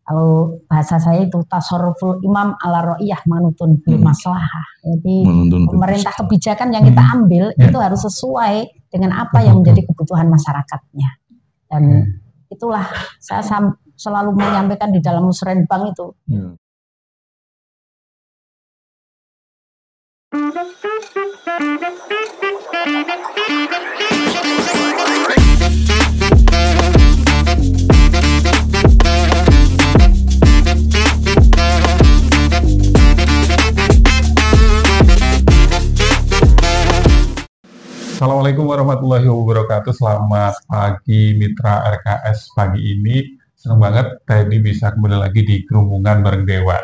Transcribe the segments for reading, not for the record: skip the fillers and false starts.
Kalau bahasa saya itu tasarruful imam ala ra'iyah manutun bil maslahah. Jadi pemerintah kebijakan yang kita ambil itu harus sesuai dengan apa yang menjadi kebutuhan masyarakatnya. Dan itulah saya selalu menyampaikan di dalam musrenbang itu. Assalamualaikum warahmatullahi wabarakatuh. Selamat pagi mitra RKS. Pagi ini senang banget tadi bisa kembali lagi di Gerumpungan Bareng Dewan.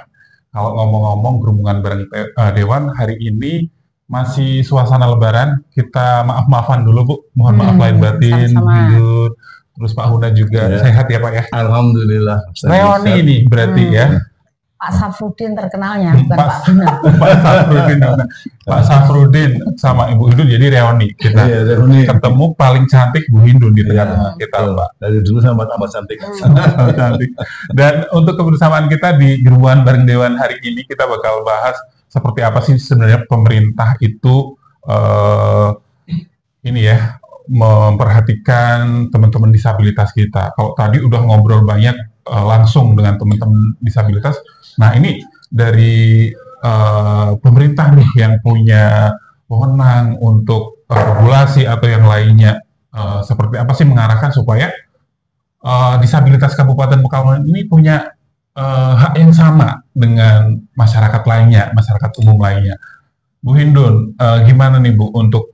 Kalau ngomong-ngomong Gerumpungan Bareng Dewan, hari ini masih suasana lebaran. Kita maaf-maafan dulu Bu, mohon maaf lahir batin. Hindun. Terus Pak Huda juga sehat ya Pak ya? Alhamdulillah. Reoni ini berarti ya? Pak Safrudin terkenalnya, bukan Pak Bina. Pak Safrudin sama Ibu Hindun jadi reuni kita. Ketemu paling cantik Bu Hindun di tengah kita Pak. Dari dulu sama tambah cantik. Cantik. Dan untuk kebersamaan kita di Gerumpungan Bareng Dewan hari ini kita bakal bahas seperti apa sih sebenarnya pemerintah itu ini ya memperhatikan teman-teman disabilitas kita. Kalau tadi udah ngobrol banyak langsung dengan teman-teman disabilitas. Nah ini dari pemerintah nih yang punya wewenang untuk regulasi atau yang lainnya seperti apa sih mengarahkan supaya disabilitas Kabupaten Pekalongan ini punya hak yang sama dengan masyarakat lainnya, masyarakat umum lainnya. Bu Hindun, gimana nih Bu untuk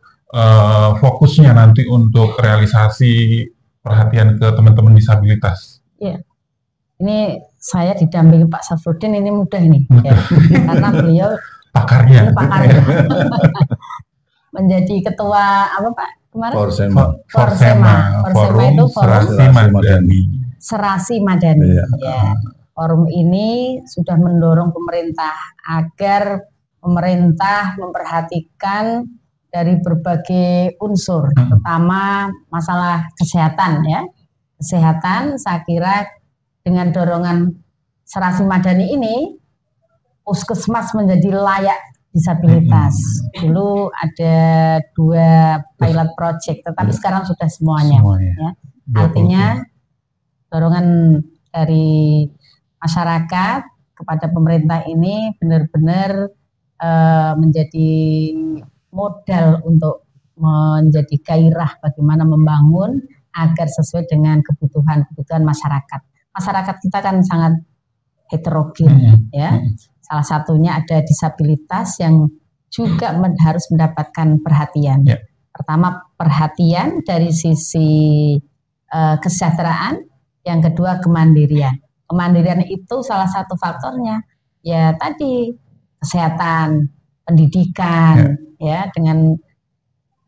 fokusnya nanti untuk realisasi perhatian ke teman-teman disabilitas? Iya. Ini saya didampingi Pak Safrudin ini mudah ini, ya. Karena beliau pakarnya. Menjadi ketua apa Pak kemarin? Forsema itu Serasi Madani. Ya. Forum ini sudah mendorong pemerintah agar pemerintah memperhatikan dari berbagai unsur, terutama masalah kesehatan ya. Kesehatan saya kira dengan dorongan Serasi Madani ini, puskesmas menjadi layak disabilitas. Dulu ada 2 pilot project, tetapi sekarang sudah semuanya. Ya. Artinya dorongan dari masyarakat kepada pemerintah ini benar-benar menjadi modal untuk menjadi gairah bagaimana membangun agar sesuai dengan kebutuhan masyarakat. Masyarakat kita kan sangat heterogen, ya. Salah satunya ada disabilitas yang juga harus mendapatkan perhatian. Pertama perhatian dari sisi kesejahteraan, yang kedua kemandirian. Kemandirian itu salah satu faktornya, ya tadi kesehatan, pendidikan, ya dengan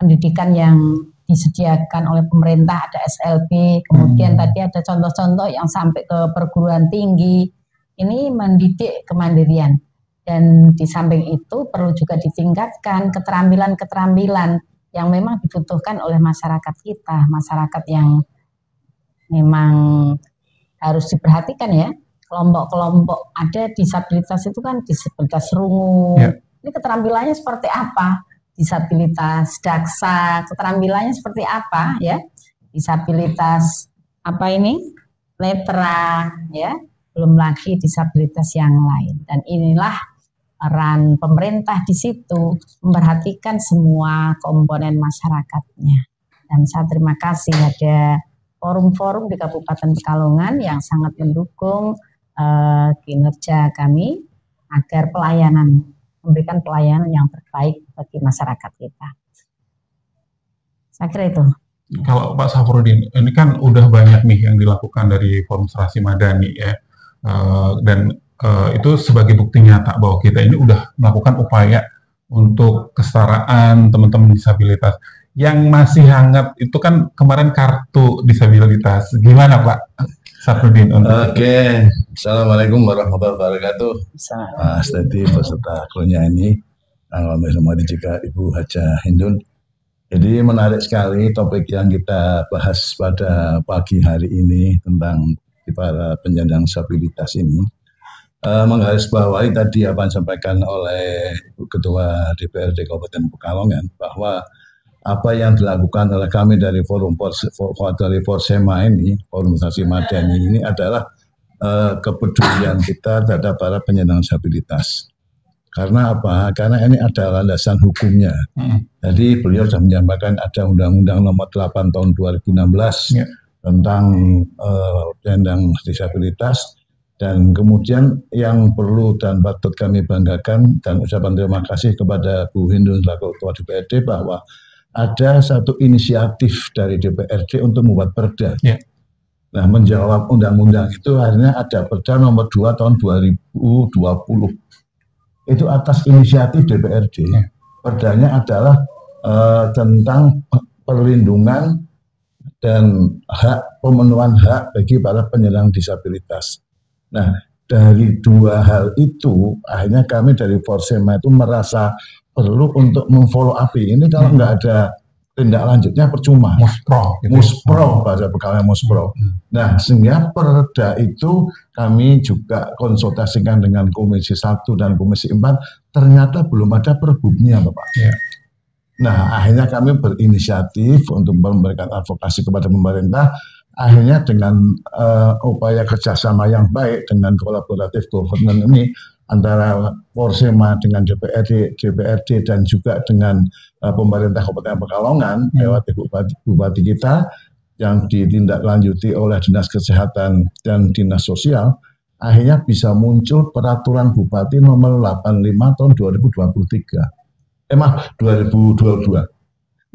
pendidikan yang disediakan oleh pemerintah, ada SLB, kemudian tadi ada contoh-contoh yang sampai ke perguruan tinggi, ini mendidik kemandirian. Dan di samping itu perlu juga ditingkatkan keterampilan-keterampilan yang memang dibutuhkan oleh masyarakat kita, masyarakat yang memang harus diperhatikan ya, kelompok-kelompok ada disabilitas itu kan disabilitas rungu, ini keterampilannya seperti apa? Disabilitas daksa, keterampilannya seperti apa ya? Disabilitas apa ini? Netra ya, belum lagi disabilitas yang lain. Dan inilah peran pemerintah di situ memperhatikan semua komponen masyarakatnya. Dan saya terima kasih ada forum-forum di Kabupaten Pekalongan yang sangat mendukung kinerja kami agar memberikan pelayanan yang terbaik bagi masyarakat kita. Saya kira itu. Kalau Pak Safrudin, ini kan udah banyak nih yang dilakukan dari Forum Serasi Madani ya, dan itu sebagai bukti nyata bahwa kita ini udah melakukan upaya untuk kesetaraan teman-teman disabilitas. Yang masih hangat itu kan kemarin kartu disabilitas. Gimana Pak Safrudin? Oke. Assalamualaikum warahmatullahi wabarakatuh. Mas Teti peserta krunya ini, alhamdulillah juga Ibu Haja Hindun. Jadi menarik sekali topik yang kita bahas pada pagi hari ini tentang bagi para penyandang disabilitas ini, menggarisbawahi tadi apa yang disampaikan oleh Ibu Ketua DPRD Kabupaten Pekalongan, bahwa apa yang dilakukan oleh kami dari dari Forsema ini, Organisasi Madani ini adalah kepedulian kita terhadap para penyandang disabilitas. Karena apa? Karena ini adalah landasan hukumnya. Jadi beliau sudah menyampaikan ada Undang-Undang Nomor 8 Tahun 2016 tentang penyandang disabilitas, dan kemudian yang perlu dan patut kami banggakan dan ucapan terima kasih kepada Bu Hindun selaku Ketua DPRD bahwa ada satu inisiatif dari DPRD untuk membuat perda. Nah, menjawab undang-undang itu akhirnya ada Perda Nomor 2 Tahun 2020. Itu atas inisiatif DPRD. Perdanya adalah tentang perlindungan dan pemenuhan hak bagi para penyandang disabilitas. Nah, dari dua hal itu akhirnya kami dari Forsema itu merasa perlu untuk memfollow up ini. Kalau nggak ada tindak lanjutnya percuma. Muspro, bahasa Pekalongan muspro. Nah, sehingga perda itu kami juga konsultasikan dengan Komisi 1 dan Komisi 4, ternyata belum ada perbubnya, Bapak. Nah, akhirnya kami berinisiatif untuk memberikan advokasi kepada pemerintah. Akhirnya dengan upaya kerjasama yang baik dengan kolaboratif government ini, antara Forsema dengan DPRD dan juga dengan pemerintah Kabupaten Pekalongan lewat Bupati kita yang ditindaklanjuti oleh Dinas Kesehatan dan Dinas Sosial, akhirnya bisa muncul peraturan Bupati nomor 85 tahun 2022.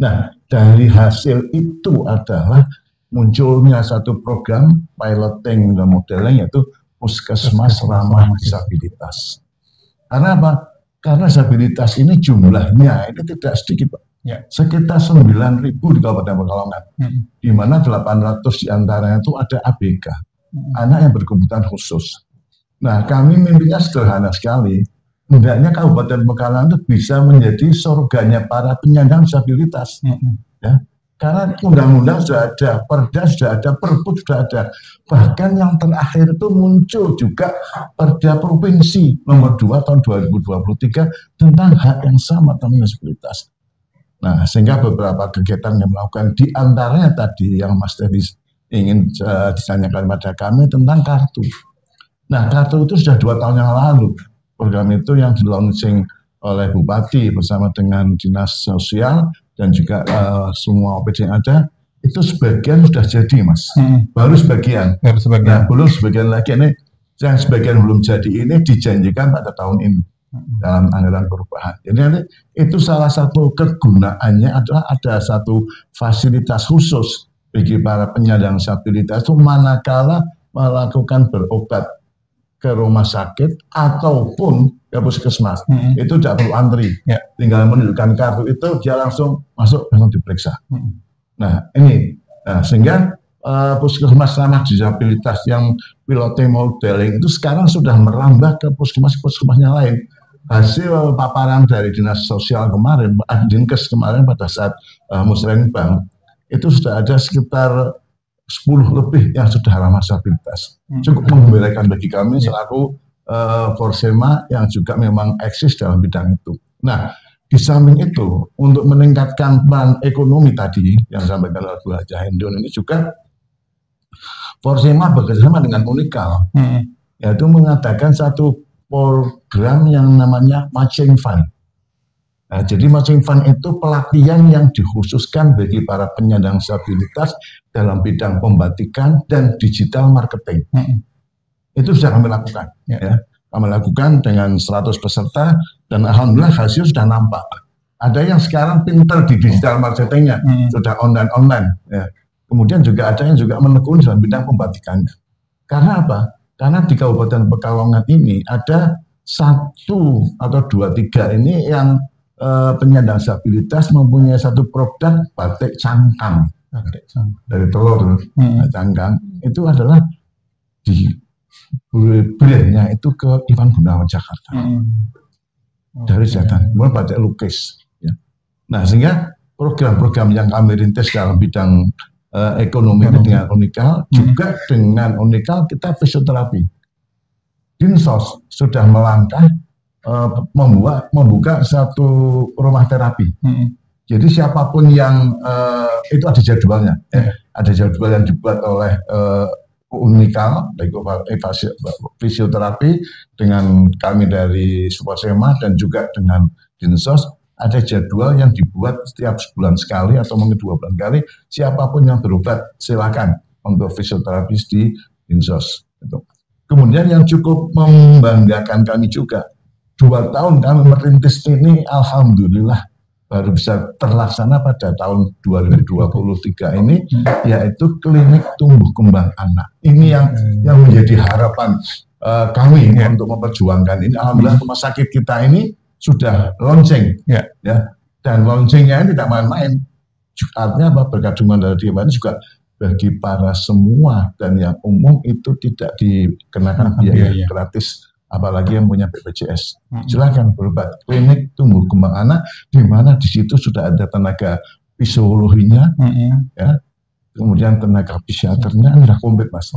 Nah, dari hasil itu adalah munculnya satu program piloting dan modeling, yaitu Puskesmas Ramah Disabilitas. Karena apa? Karena disabilitas ini jumlahnya ini tidak sedikit, Pak. Sekitar 9.000 di Kabupaten Pekalongan, di mana 800 diantaranya itu ada ABK, anak yang berkebutuhan khusus. Nah, kami mimpinya sederhana sekali. Hendaknya Kabupaten Pekalongan itu bisa menjadi surganya para penyandang disabilitas. Ya. Karena undang-undang sudah ada, perda sudah ada, perpu sudah ada. Bahkan yang terakhir itu muncul juga perda provinsi nomor 2 tahun 2023 tentang hak yang sama tentang disabilitas. Nah, sehingga beberapa kegiatan yang melakukan, di antaranya tadi yang Mas Teddy ingin ditanyakan pada kami tentang kartu. Nah, kartu itu sudah 2 tahun yang lalu. Program itu yang di-launching oleh Bupati bersama dengan Dinas Sosial dan juga semua OPD yang ada, itu sebagian sudah jadi, Mas. Baru sebagian. Nah, belum sebagian lagi. Ini yang sebagian belum jadi ini dijanjikan pada tahun ini dalam anggaran perubahan. Jadi nanti itu salah satu kegunaannya adalah ada satu fasilitas khusus bagi para penyandang disabilitas itu manakala melakukan berobat ke rumah sakit ataupun ke puskesmas, itu tidak perlu antri, tinggal menunjukkan kartu itu dia langsung masuk, langsung diperiksa. Nah, ini, sehingga puskesmas ramah disabilitas yang piloting modeling itu sekarang sudah merambah ke puskesmas-puskesmasnya lain. Hasil paparan dari Dinas Sosial kemarin, Dinkes kemarin pada saat Musrenbang, itu sudah ada sekitar 10 lebih yang sudah ramah disabilitas. Cukup menggembirakan bagi kami selaku Forsema yang juga memang eksis dalam bidang itu. Nah, di samping itu, untuk meningkatkan peran ekonomi tadi yang disampaikan oleh Bu Haja Hindun ini juga Forsema bekerjasama dengan Unikal, yaitu mengadakan satu program yang namanya Matching Fund. Nah, jadi Matching Fund itu pelatihan yang dikhususkan bagi para penyandang disabilitas dalam bidang pembatikan dan digital marketing. Itu sudah kami lakukan. Ya. Kami lakukan dengan 100 peserta dan alhamdulillah hasil sudah nampak. Ada yang sekarang pinter di digital marketingnya, sudah online. Ya. Kemudian juga ada yang juga menekuni dalam bidang pembatikannya. Karena apa? Karena di Kabupaten Pekalongan ini ada 1 atau 2, 3 ini yang penyandang disabilitas mempunyai satu produk batik cangkang dari telur, cangkang itu adalah di brandnya itu ke Iwan Gunawan Jakarta dari Jakarta, kemudian batik lukis. Ya. Nah, sehingga program-program yang kami rintis dalam bidang ekonomi dengan Unikal, juga dengan Unikal kita fisioterapi. Dinsos sudah melangkah membuka satu rumah terapi. Jadi siapapun yang itu ada jadwalnya, ada jadwal yang dibuat oleh Unikal, baik fisioterapi dengan kami dari Suposema dan juga dengan Dinsos, ada jadwal yang dibuat setiap sebulan sekali atau mungkin 2 bulan sekali. Siapapun yang berobat silakan untuk fisioterapis di Dinsos. Kemudian yang cukup membanggakan kami juga, 2 tahun kami merintis ini, alhamdulillah baru bisa terlaksana pada tahun 2023 ini, yaitu klinik tumbuh kembang anak. Ini yang menjadi harapan kami untuk memperjuangkan ini. Alhamdulillah rumah sakit kita ini sudah launching, ya, dan launchingnya ini tidak main-main. Artinya apa? Berkat dukungan dari DMA ini juga bagi para semua dan yang umum itu tidak dikenakan biaya gratis. Apalagi yang punya BPJS, silakan berobat. Klinik tumbuh kembang anak, di mana di situ sudah ada tenaga fisiologinya, ya, kemudian tenaga psikiaternya, sudah komplit mas.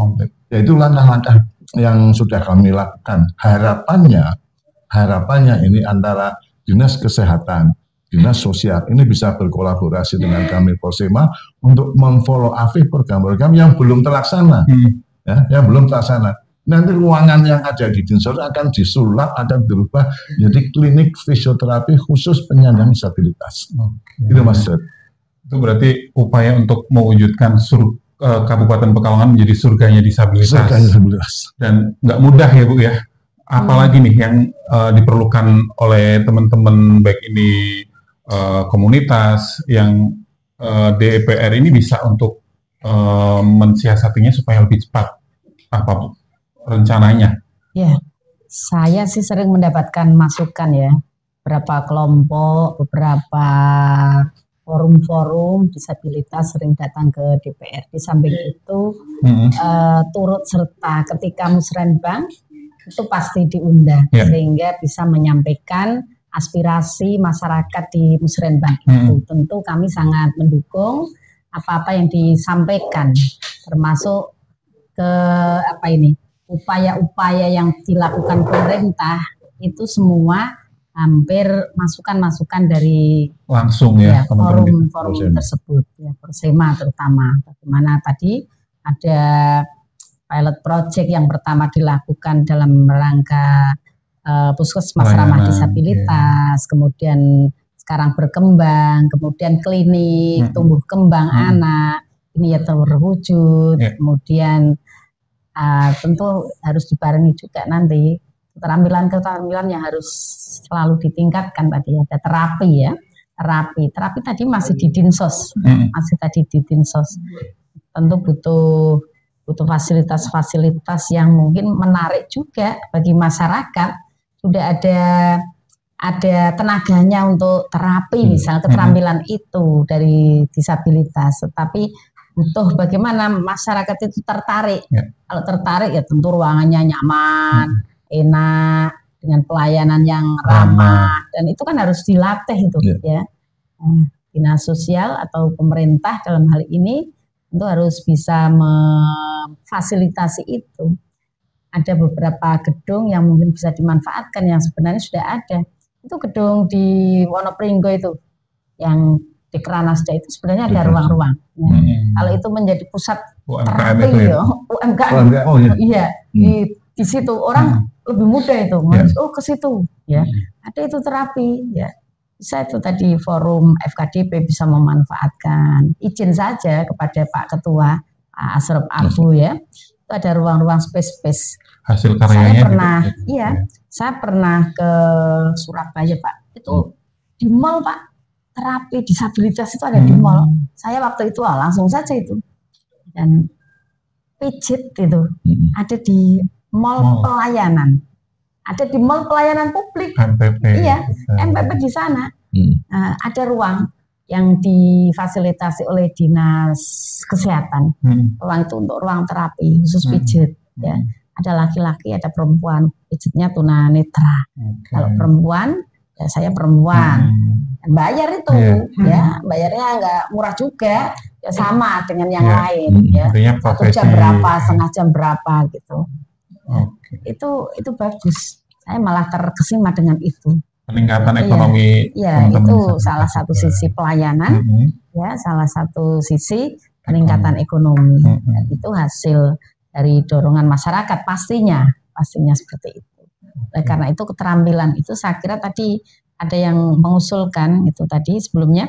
Ya itu langkah-langkah yang sudah kami lakukan. Harapannya ini antara dinas kesehatan, dinas sosial ini bisa berkolaborasi dengan kami Posema untuk memfollow up program-program yang belum terlaksana, ya, yang belum terlaksana. Nanti ruangan yang ada di Dinsos akan disulap, akan berubah jadi klinik fisioterapi khusus penyandang disabilitas. Itu Mas. Itu berarti upaya untuk mewujudkan Kabupaten Pekalongan menjadi surganya disabilitas. Surganya disabilitas. Dan nggak mudah ya Bu ya. Apalagi nih yang diperlukan oleh teman-teman baik ini komunitas yang DPR ini bisa untuk mensiasatinya supaya lebih cepat. Apa Bu rencananya? Ya, saya sih sering mendapatkan masukan ya, beberapa kelompok, beberapa forum-forum disabilitas sering datang ke DPR. Di samping itu turut serta ketika musrenbang itu pasti diundang, sehingga bisa menyampaikan aspirasi masyarakat di musrenbang itu. Tentu kami sangat mendukung apa-apa yang disampaikan, termasuk ke upaya-upaya yang dilakukan pemerintah itu semua hampir masukan-masukan dari langsung ya forum tersebut, ya, Persema terutama. Bagaimana tadi ada pilot project yang pertama dilakukan dalam rangka puskesmas ramah disabilitas, kemudian sekarang berkembang, kemudian klinik tumbuh kembang anak ini ya terwujud, kemudian tentu harus dibarengi juga nanti keterampilan yang harus selalu ditingkatkan. Tadi ada terapi ya, terapi tadi masih di Dinsos, tentu butuh fasilitas-fasilitas yang mungkin menarik juga bagi masyarakat. Sudah ada tenaganya untuk terapi, misalnya keterampilan itu dari disabilitas, tetapi butuh bagaimana masyarakat itu tertarik. Kalau tertarik ya tentu ruangannya nyaman, enak, dengan pelayanan yang ramah, dan itu kan harus dilatih itu ya. Dinas sosial atau pemerintah dalam hal ini tentu harus bisa memfasilitasi itu. Ada beberapa gedung yang mungkin bisa dimanfaatkan yang sebenarnya sudah ada. Itu gedung di Wonopringgo itu yang di Keranasda itu sebenarnya ada ruang-ruang. Ya. Kalau itu menjadi pusat terapi ya, UMKM. Iya, di situ orang lebih mudah itu, ke situ, ya. Ada itu terapi, ya. Bisa itu tadi forum FKDP bisa memanfaatkan. Izin saja kepada Pak Ketua Asrop Abu ya. Itu ada ruang-ruang space. Hasil karyanya. Saya pernah ke Surabaya Pak. Itu di mall Pak. Terapi disabilitas itu ada di mall. Saya waktu itu langsung saja itu. Dan pijit itu ada di mall pelayanan. Ada di mall pelayanan publik. MPP. Iya, MPP di sana. Ada ruang yang difasilitasi oleh Dinas Kesehatan. Ruang itu untuk ruang terapi khusus pijit. Ya. Ada laki-laki, ada perempuan. Pijitnya tunanetra. Kalau perempuan, ya saya perempuan. Bayar itu, ya bayarnya nggak murah juga. ya sama dengan yang lain ya. 1 jam berapa, setengah jam berapa gitu. Itu bagus. Saya malah terkesima dengan itu. Peningkatan ekonomi. Ya, itu salah satu sisi pelayanan, ya, salah satu sisi peningkatan ekonomi. Dan itu hasil dari dorongan masyarakat pastinya seperti itu. Karena itu keterampilan itu saya kira tadi ada yang mengusulkan itu tadi sebelumnya,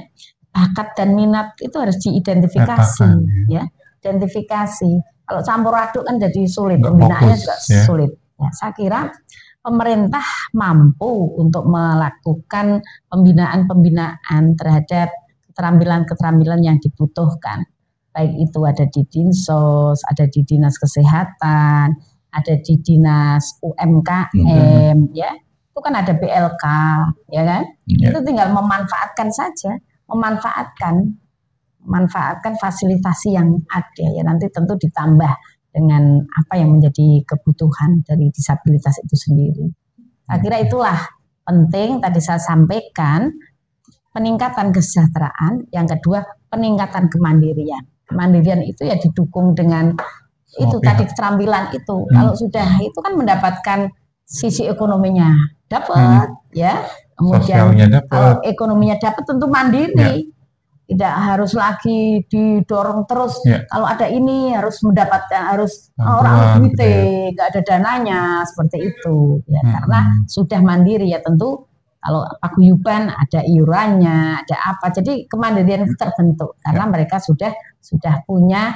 bakat dan minat itu harus diidentifikasi, ya, identifikasi. Kalau campur aduk kan jadi sulit, pembinaannya juga sulit. Ya, saya kira pemerintah mampu untuk melakukan pembinaan terhadap keterampilan-keterampilan yang dibutuhkan. Baik itu ada di Dinsos, ada di Dinas Kesehatan, ada di Dinas UMKM, ya. Itu kan ada BLK, ya kan? Itu tinggal memanfaatkan saja, memanfaatkan fasilitasi yang ada, ya, nanti tentu ditambah dengan apa yang menjadi kebutuhan dari disabilitas itu sendiri. Saya kira itulah penting tadi saya sampaikan, peningkatan kesejahteraan, yang kedua peningkatan kemandirian. Kemandirian itu ya didukung dengan itu tadi keterampilan itu. Kalau sudah itu kan mendapatkan sisi ekonominya dapat, ya. Kemudian kalau ekonominya dapat tentu mandiri. Tidak harus lagi didorong terus. Kalau ada ini harus mendapatkan, harus orang duitnya, nggak ada dananya seperti itu. Ya, karena sudah mandiri ya tentu. Kalau paguyuban ada iurannya, ada apa. Jadi kemandirian itu terbentuk karena mereka sudah punya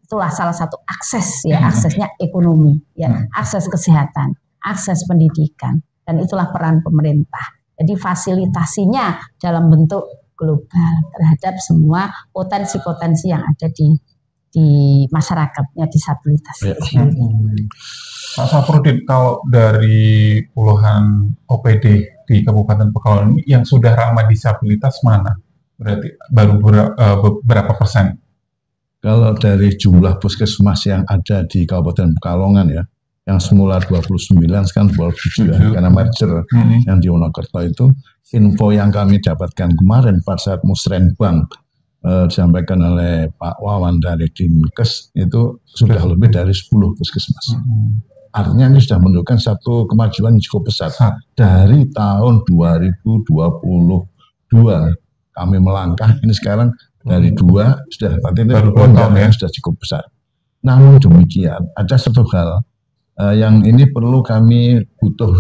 itulah salah satu akses ya, aksesnya ekonomi, ya, akses kesehatan, akses pendidikan, dan itulah peran pemerintah. Jadi fasilitasinya dalam bentuk global terhadap semua potensi-potensi yang ada di masyarakatnya disabilitas. Pak Safrudin, kalau dari puluhan OPD di Kabupaten Pekalongan yang sudah ramah disabilitas mana? Berarti baru berapa persen? Kalau dari jumlah puskesmas yang ada di Kabupaten Pekalongan ya, yang semula 29 sekarang 27 ya, karena merger yang di Wonokerto itu, info yang kami dapatkan kemarin pada saat musrenbang disampaikan oleh Pak Wawan dari Dinkes itu sudah lebih dari 10 puskesmas. Artinya ini sudah menunjukkan satu kemajuan yang cukup besar. Dari tahun 2022 kami melangkah, ini sekarang dari 2 sudah artinya sudah cukup besar. Namun demikian ada satu hal yang ini perlu kami butuh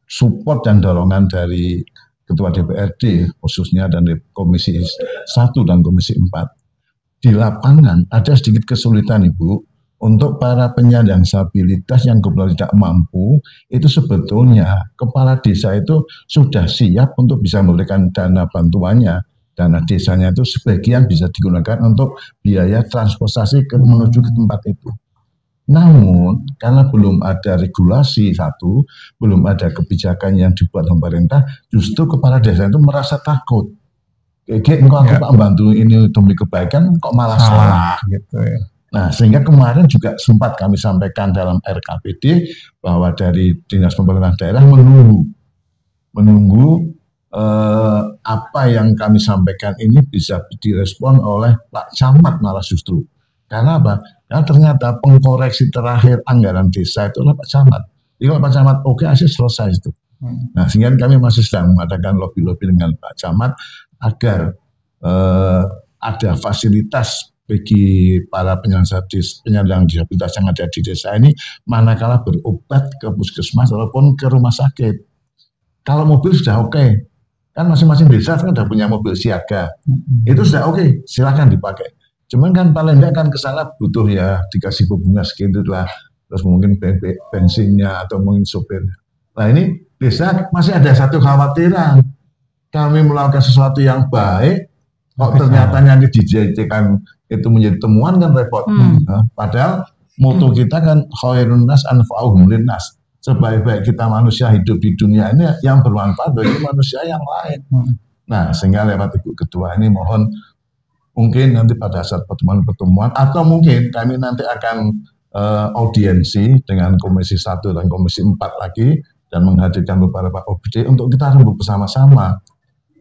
support dan dorongan dari Ketua DPRD khususnya dan Komisi 1 dan Komisi 4. Di lapangan ada sedikit kesulitan Ibu untuk para penyandang disabilitas yang kebetulan tidak mampu, itu sebetulnya kepala desa itu sudah siap untuk bisa memberikan dana bantuannya. Dana desanya itu sebagian bisa digunakan untuk biaya transportasi menuju ke tempat itu. Namun karena belum ada regulasi satu, belum ada kebijakan yang dibuat pemerintah, justru kepala desa itu merasa takut. Kayak engkau aku Pak bantu ini demi kebaikan, kok malah salah gitu ya. Nah sehingga kemarin juga sempat kami sampaikan dalam RKPD bahwa dari Dinas Pemerintahan Daerah menunggu apa yang kami sampaikan ini bisa direspon oleh Pak Camat malah justru. Karena apa? Karena ternyata pengkoreksi terakhir anggaran desa itu adalah Pak Camat. Jadi kalau Pak Camat oke, asli selesai itu. Nah sehingga kami masih sedang mengadakan lobby-lobby dengan Pak Camat agar ada fasilitas bagi para penyandang disabilitas yang ada di desa ini manakala berobat ke puskesmas ataupun ke rumah sakit. Kalau mobil sudah oke, kan masing-masing desa kan sudah punya mobil siaga, itu sudah oke, silakan dipakai. Cuman kan paling enggak kan ke sana butuh ya dikasih bunga segitu lah, terus mungkin bensinnya atau mungkin sopirnya. Nah ini desa masih ada satu khawatiran, kami melakukan sesuatu yang baik, kok ternyata yang dijadikan itu menjadi temuan kan repot. Nah, padahal moto kita kan khairun nas anfa'uhum linnas. Sebaik-baik kita manusia hidup di dunia ini yang bermanfaat bagi manusia yang lain. Nah, sehingga lewat Ibu Ketua ini mohon mungkin nanti pada saat pertemuan-pertemuan atau mungkin kami nanti akan audiensi dengan Komisi 1 dan Komisi 4 lagi dan menghadirkan beberapa OPD untuk kita rembuk bersama-sama.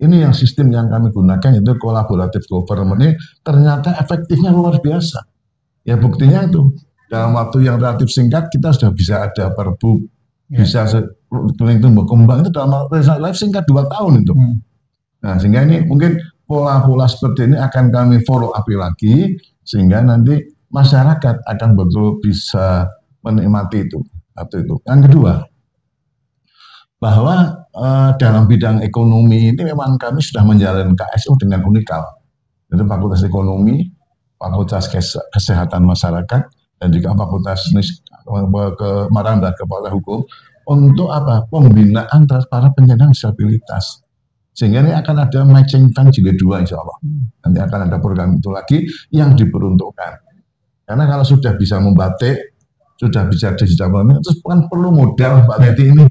Ini yang sistem yang kami gunakan itu kolaboratif government ini ternyata efektifnya luar biasa. Ya buktinya itu dalam waktu yang relatif singkat kita sudah bisa ada perbu, bisa keliling tumbuh kembang itu dalam waktu singkat 2 tahun itu. Nah sehingga ini mungkin pola-pola seperti ini akan kami follow up lagi sehingga nanti masyarakat akan betul bisa menikmati itu. Yang kedua, bahwa dalam bidang ekonomi ini memang kami sudah menjalani KSO dengan unikal. Itu Fakultas Ekonomi, Fakultas Kesehatan Masyarakat, dan juga Fakultas Kemarahan Kepala Hukum untuk apa? Pembinaan para penyandang disabilitas. Sehingga ini akan ada matching fund juga 2 insya Allah. Nanti akan ada program itu lagi yang diperuntukkan. Karena kalau sudah bisa membatik, sudah bisa digital planning, terus kan perlu modal Pak Teti ini.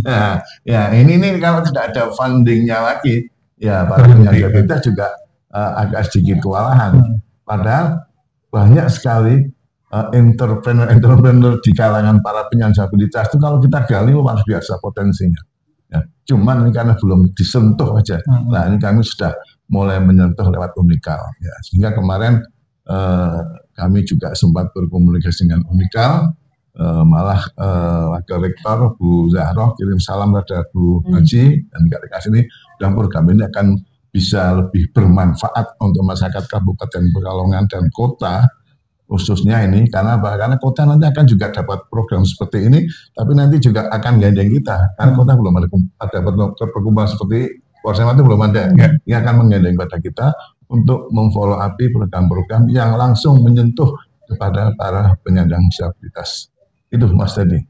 Nah, ya ini kalau tidak ada fundingnya lagi, ya para penyandang disabilitas juga agak sedikit kewalahan. Padahal banyak sekali entrepreneur di kalangan para penyandang disabilitas itu kalau kita gali luar biasa potensinya. Ya, cuman ini karena belum disentuh aja. Nah ini kami sudah mulai menyentuh lewat unikal. Ya, sehingga kemarin kami juga sempat berkomunikasi dengan unikal. Malah Wakil Rektor Bu Zahroh kirim salam kepada Bu Haji dan rekan ini, dan program ini akan bisa lebih bermanfaat untuk masyarakat Kabupaten Pekalongan dan kota khususnya ini karena kota nanti akan juga dapat program seperti ini, tapi nanti juga akan gandeng kita karena kota belum ada perkumpulan seperti Polsema itu belum ada. Ini akan menggandeng pada kita untuk memfollow up program-program yang langsung menyentuh kepada para penyandang disabilitas. Itu Mas Teddy.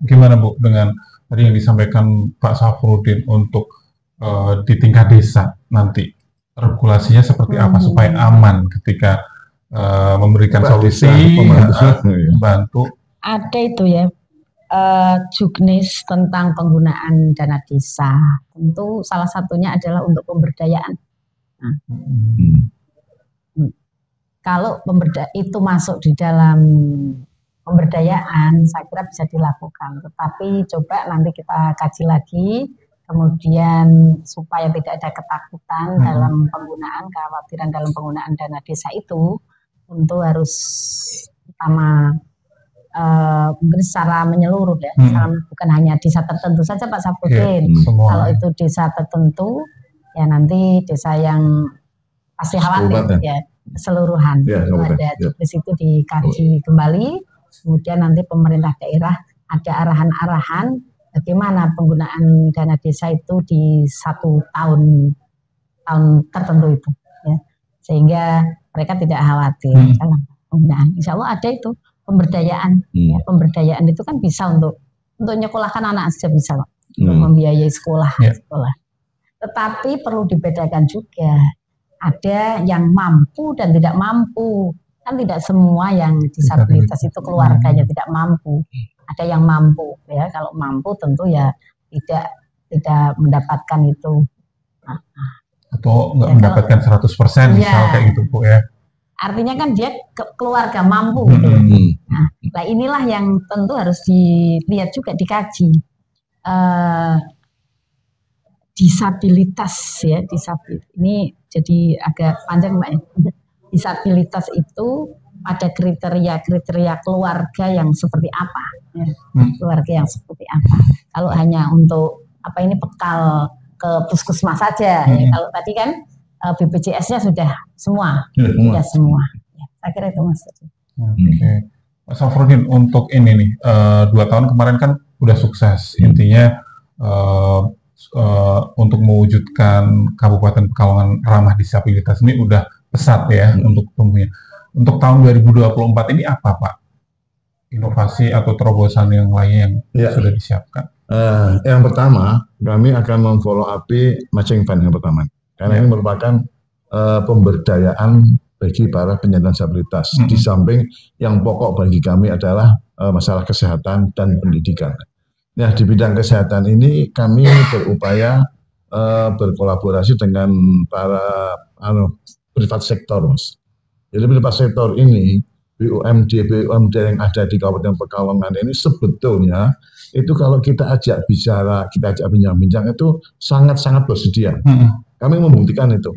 Gimana Bu dengan tadi yang disampaikan Pak Safrudin untuk di tingkat desa nanti regulasinya seperti apa supaya aman ketika memberikan solusi, bantu. Ada itu ya, juknis tentang penggunaan dana desa. Tentu salah satunya adalah untuk pemberdayaan. Nah, kalau itu masuk di dalam pemberdayaan, saya kira bisa dilakukan. Tetapi coba nanti kita kaji lagi, kemudian supaya tidak ada ketakutan dalam penggunaan, kekhawatiran dalam penggunaan dana desa itu, tentu harus pertama mungkin secara menyeluruh ya, bukan hanya desa tertentu saja Pak Safrudin. Kalau itu desa tertentu, ya nanti desa yang pasti khawatir ya, keseluruhan. Ada juknis itu dikaji kembali. Kemudian nanti pemerintah daerah ada arahan-arahan bagaimana penggunaan dana desa itu di 1 tahun tertentu itu, ya. Sehingga mereka tidak khawatir dalam penggunaan. Insya Allah ada itu pemberdayaan. Ya, pemberdayaan itu kan bisa untuk nyekolahkan anak saja bisa, untuk membiayai sekolah. Tetapi perlu dibedakan juga. Ada yang mampu dan tidak mampu. Kan tidak semua yang disabilitas itu keluarganya tidak mampu. Ada yang mampu ya. Kalau mampu tentu ya tidak mendapatkan itu. Atau nggak mendapatkan 100% misal kayak gitu Bu ya. Artinya kan dia keluarga mampu gitu. Nah inilah yang tentu harus dilihat juga, dikaji. Disabilitas ya, ini jadi agak panjang Mbak ya. Disabilitas itu ada kriteria keluarga yang seperti apa, ya. Keluarga yang seperti apa. Kalau hanya untuk bekal ke puskesmas saja, ya. Kalau tadi kan BPJS-nya sudah semua, sudah semua. Ya, saya kira itu Mas. Pak Safrudin, untuk ini nih 2 tahun kemarin kan udah sukses, intinya untuk mewujudkan Kabupaten Pekalongan ramah disabilitas ini udah pesat ya untuk tumbuhnya. Untuk tahun 2024 ini apa Pak? Inovasi atau terobosan yang lain yang sudah disiapkan? Yang pertama, kami akan memfollow up matching fund yang pertama. Karena ini merupakan pemberdayaan bagi para penyandang disabilitas. Di samping yang pokok bagi kami adalah masalah kesehatan dan pendidikan. Nah, di bidang kesehatan ini kami berupaya berkolaborasi dengan para privat sektor, Mas. Jadi privat sektor ini BUMD yang ada di Kabupaten Pekalongan ini sebetulnya itu kalau kita ajak bicara, kita ajak bincang-bincang itu sangat-sangat bersedia. Kami membuktikan itu.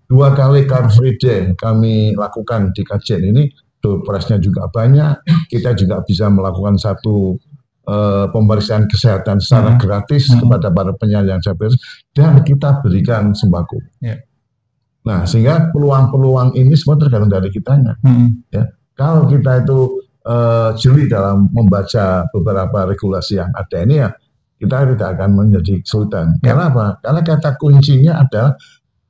2 kali Car Free Day kami lakukan di Kajen ini, doorpress-nya juga banyak. Kita juga bisa melakukan satu pemeriksaan kesehatan secara gratis kepada para penyandang disabilitas dan kita berikan sembako. Nah, sehingga peluang-peluang ini semua tergantung dari kitanya. Ya. Kalau kita itu jeli dalam membaca beberapa regulasi yang ada ini ya, kita tidak akan menjadi kesulitan. Karena apa? Karena kata kuncinya adalah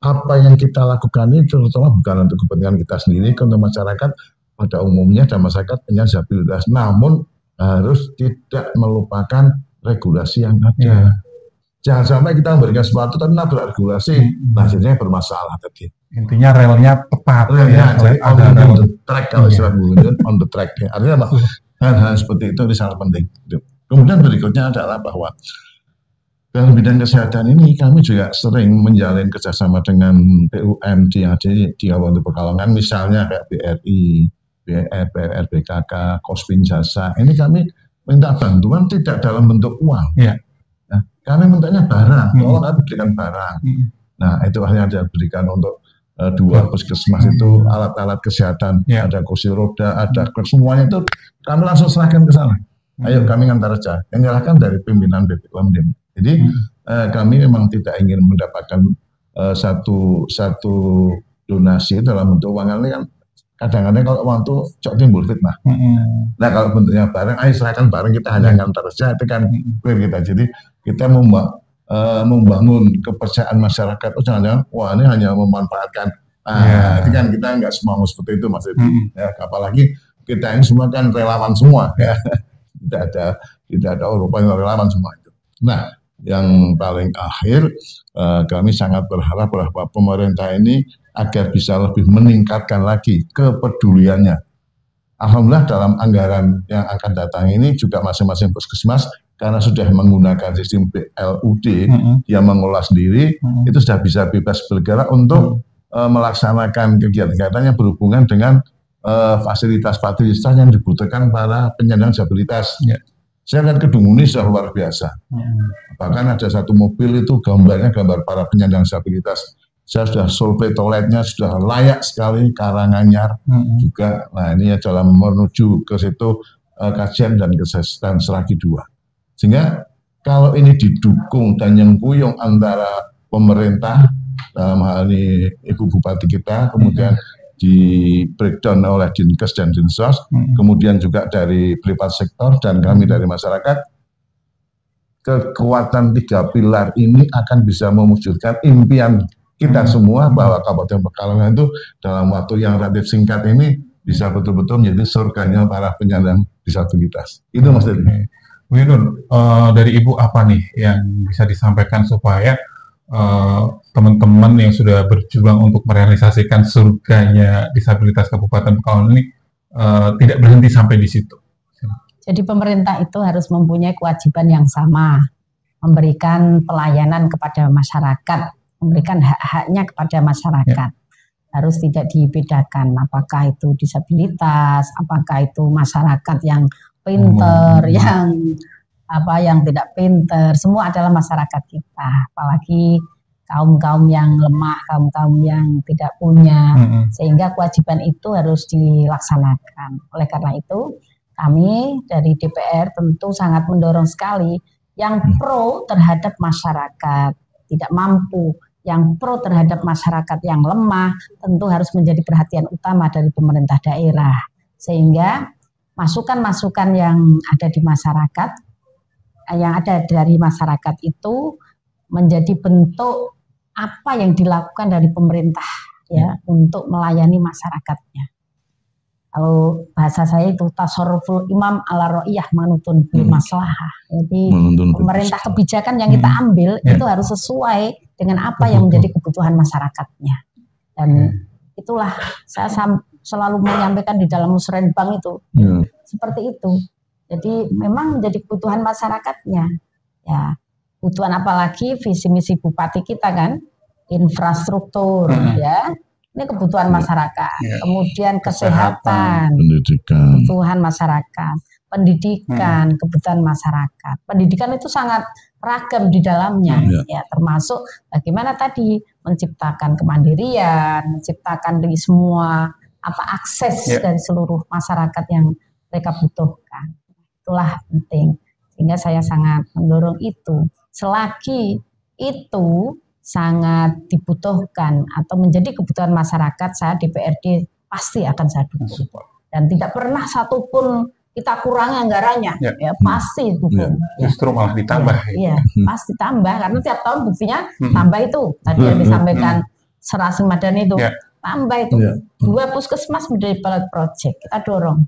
apa yang kita lakukan ini terutama bukan untuk kepentingan kita sendiri, untuk masyarakat pada umumnya dan masyarakat penyandang disabilitas. Namun harus tidak melupakan regulasi yang ada. Jangan sampai kita memberikan sesuatu tapi nabrak regulasi, hasilnya bermasalah tadi. Intinya relnya tepat. Relnya on the track kalau istilah on the track. Artinya apa? Hal-hal seperti itu sangat penting. Kemudian berikutnya adalah bahwa dalam bidang kesehatan ini kami juga sering menjalin kerjasama dengan BUMD yang ada di Kabupaten Pekalongan, misalnya kayak BRI, BR, BKK, Kospin Jasa. Ini kami minta bantuan tidak dalam bentuk uang. Nah, kami mintanya barang, tolong kami berikan barang. Nah, itu hanya diberikan untuk 2 puskesmas itu alat-alat kesehatan, ada kursi roda, ada semuanya itu kami langsung serahkan ke sana. Ayo kami ngantar aja, yang nyerahkan dari pimpinan BPOM. Jadi kami memang tidak ingin mendapatkan satu donasi dalam bentuk uang. Ini kan kadang-kadang kalau uang itu cok timbul fitnah. Nah kalau bentuknya barang, ayo serahkan barang, kita hanya ngantar aja, itu kan clear kita. Jadi kita membangun kepercayaan masyarakat. Oh jangan-jangan, wah ini hanya memanfaatkan. Itu kan kita nggak semua seperti itu Mas Edi. Ya, apalagi kita ini semua kan relawan semua. Ya. Tidak ada Eropa yang relawan semua itu. Nah, yang paling akhir kami sangat berharap bahwa pemerintah ini agar bisa lebih meningkatkan lagi kepeduliannya. Alhamdulillah dalam anggaran yang akan datang ini juga masing-masing puskesmas karena sudah menggunakan sistem BLUD yang mengelola sendiri, itu sudah bisa bebas bergerak untuk melaksanakan kegiatan-kegiatan yang berhubungan dengan fasilitas-fasilitas yang dibutuhkan para penyandang disabilitas. Saya lihat Kedung Muni sudah luar biasa. Bahkan ada satu mobil itu gambarnya gambar para penyandang disabilitas. Saya sudah survei toiletnya sudah layak sekali, Karanganyar juga. Nah ini ya dalam menuju ke situ Kajen dan Kesehatan Seragi 2. Sehingga kalau ini didukung dan nyengkuyung antara pemerintah, dalam hal ini Ibu Bupati kita, kemudian di breakdown oleh Dinkes dan Dinsos, kemudian juga dari private sektor dan kami dari masyarakat, kekuatan 3 pilar ini akan bisa mewujudkan impian kita semua bahwa Kabupaten Pekalongan itu dalam waktu yang relatif singkat ini bisa betul-betul menjadi surganya para penyandang disabilitas. Itu Mas Dedi. Bu Yunun, dari Ibu apa nih yang bisa disampaikan supaya teman-teman yang sudah berjuang untuk merealisasikan surganya disabilitas Kabupaten Pekalongan ini tidak berhenti sampai di situ? Jadi pemerintah itu harus mempunyai kewajiban yang sama, memberikan pelayanan kepada masyarakat, memberikan hak-haknya kepada masyarakat. Harus tidak dibedakan apakah itu disabilitas, apakah itu masyarakat yang pinter, yang tidak pinter, semua adalah masyarakat kita. Apalagi kaum-kaum yang lemah, kaum-kaum yang tidak punya, sehingga kewajiban itu harus dilaksanakan. Oleh karena itu, kami dari DPR tentu sangat mendorong sekali yang pro terhadap masyarakat tidak mampu, yang pro terhadap masyarakat yang lemah tentu harus menjadi perhatian utama dari pemerintah daerah, sehingga masukan-masukan yang ada di masyarakat, yang ada dari masyarakat itu menjadi bentuk apa yang dilakukan dari pemerintah ya untuk melayani masyarakatnya. Kalau bahasa saya itu tasarruful imam ala ra'iyah manutun bil maslahah. Jadi pemerintah kebijakan yang kita ambil itu harus sesuai dengan apa yang menjadi kebutuhan masyarakatnya. Dan itulah saya selalu menyampaikan di dalam musrenbang itu seperti itu. Jadi memang menjadi kebutuhan masyarakatnya. Ya, kebutuhan apalagi visi misi bupati kita kan infrastruktur ya. Ini kebutuhan masyarakat. Kemudian kesehatan, pendidikan, kebutuhan masyarakat, pendidikan, kebutuhan masyarakat. Pendidikan itu sangat ragam di dalamnya, ya, termasuk bagaimana tadi menciptakan kemandirian, menciptakan dari semua akses dari seluruh masyarakat yang mereka butuhkan. Itulah penting. Sehingga saya sangat mendorong itu. Selagi itu sangat dibutuhkan atau menjadi kebutuhan masyarakat, saya DPRD pasti akan saya dukung. Dan tidak pernah satupun kita kurangi anggarannya, ya pasti dukung. Justru malah ditambah. Iya, pasti tambah karena tiap tahun buktinya tambah itu. Tadi yang disampaikan Serasi Madani itu tambah itu. 2 puskesmas menjadi pilot project, kita dorong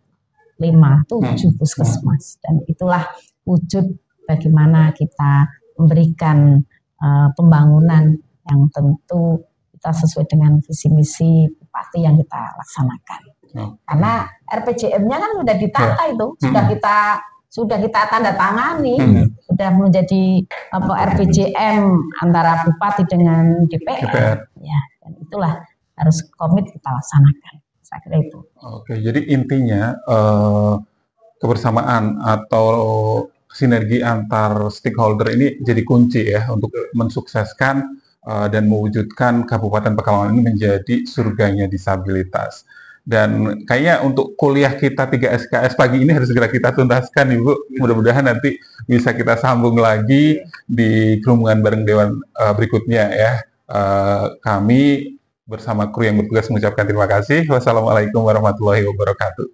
5-7 puskesmas, dan itulah wujud bagaimana kita memberikan pembangunan yang tentu kita sesuai dengan visi misi bupati yang kita laksanakan. Karena RPJM-nya kan sudah ditata itu, sudah kita tanda tangani, sudah menjadi RPJM antara bupati dengan DPR. Ya, dan itulah harus komit kita laksanakan. Saya kira itu. Oke, jadi intinya kebersamaan atau sinergi antar stakeholder ini jadi kunci ya untuk mensukseskan dan mewujudkan Kabupaten Pekalongan ini menjadi surganya disabilitas. Dan kayaknya untuk kuliah kita 3 SKS pagi ini harus segera kita tuntaskan, Ibu. Mudah-mudahan nanti bisa kita sambung lagi di kerumunan bareng Dewan berikutnya ya. Kami bersama kru yang bertugas mengucapkan terima kasih. Wassalamualaikum warahmatullahi wabarakatuh.